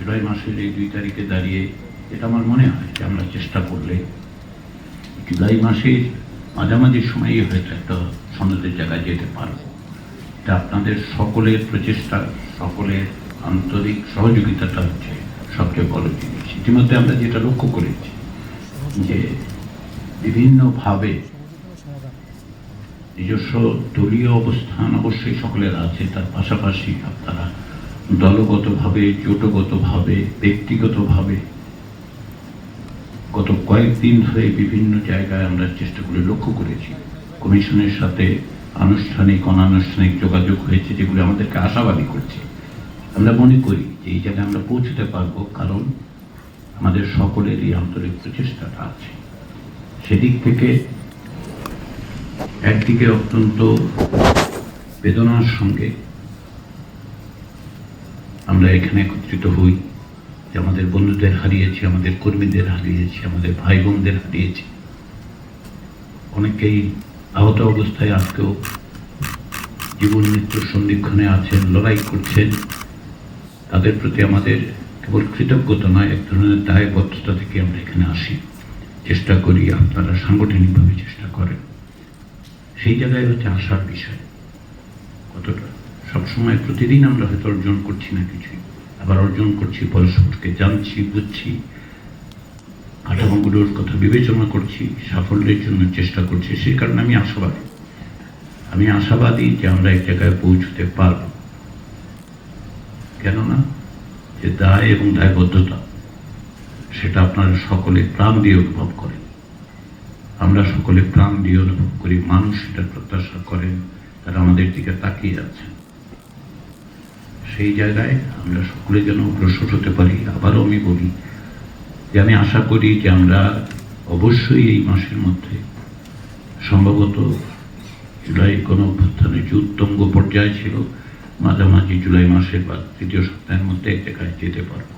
জুলাই মাসের এই 2 তারিখে দাঁড়িয়ে এটা আমার মনে হয় যে আমরা চেষ্টা করলে জুলাই মাসের মাঝামাঝি সময়ই হয়তো একটা সনদের জায়গায় যেতে পারব। এটা আপনাদের সকলের প্রচেষ্টা, সকলের আন্তরিক সহযোগিতাটা হচ্ছে সবচেয়ে বড় জিনিস। ইতিমধ্যে আমরা যেটা লক্ষ্য করেছি যে বিভিন্নভাবে নিজস্ব দলীয় অবস্থান অবশ্যই সকলের আছে, তার পাশাপাশি আপনারা দলগতভাবে, জোটগতভাবে, ব্যক্তিগতভাবে গত কয়েকদিন ধরে বিভিন্ন জায়গায় আমরা চেষ্টা করে লক্ষ্য করেছি কমিশনের সাথে আনুষ্ঠানিক অনানুষ্ঠানিক যোগাযোগ হয়েছে, যেগুলো আমাদেরকে আশাবাদী করছে। আমরা মনে করি যে এই জায়গায় আমরা পৌঁছতে পারবো, কারণ আমাদের সকলেরই আন্তরিক প্রচেষ্টাটা আছে। সেদিক থেকে একদিকে অত্যন্ত বেদনার সঙ্গে আমরা এখানে একত্রিত হই যে আমাদের বন্ধুদের হারিয়েছি, আমাদের কর্মীদের হারিয়েছি, আমাদের ভাই বোনদের হারিয়েছি। অনেকেই আহত অবস্থায় আজকেও জীবন মৃত্যুর সন্ধিক্ষণে আছেন, লড়াই করছেন। তাদের প্রতি আমাদের কেবল কৃতজ্ঞতা নয়, এক ধরনের দায়বদ্ধতা থেকে আমরা এখানে আসি, চেষ্টা করি, আপনারা সাংগঠনিকভাবে চেষ্টা করেন। সেই জায়গায় হচ্ছে আশার বিষয় কতটা। সবসময় প্রতিদিন আমরা হয়তো অর্জন করছি না কিছুই, আবার অর্জন করছি, পরস্পরকে জানছি, বুঝছি, কাঠামোগুলোর কথা বিবেচনা করছি, সাফল্যের জন্য চেষ্টা করছি। সেই কারণে আমি আশাবাদী যে আমরা এক জায়গায় পৌঁছতে পারব। কেননা যে দায় এবং দায়বদ্ধতা সেটা আপনারা সকলে প্রাণ দিয়ে অনুভব করেন, আমরা সকলে প্রাণ দিয়ে অনুভব করি, মানুষ সেটা প্রত্যাশা করেন, তারা আমাদের দিকে তাকিয়ে আছেন। সেই জায়গায় আমরা সকলে যেন অগ্রসর হতে পারি। আবারও আমি বলি যে আমি আশা করি যে আমরা অবশ্যই এই মাসের মধ্যে, সম্ভবত জুলাই গণঅভ্যুত্থানের যে উত্তঙ্গ পর্যায়ে ছিল, মাঝামাঝি জুলাই মাসের বা তৃতীয় সপ্তাহের মধ্যে এক জায়গায় যেতে পারবো।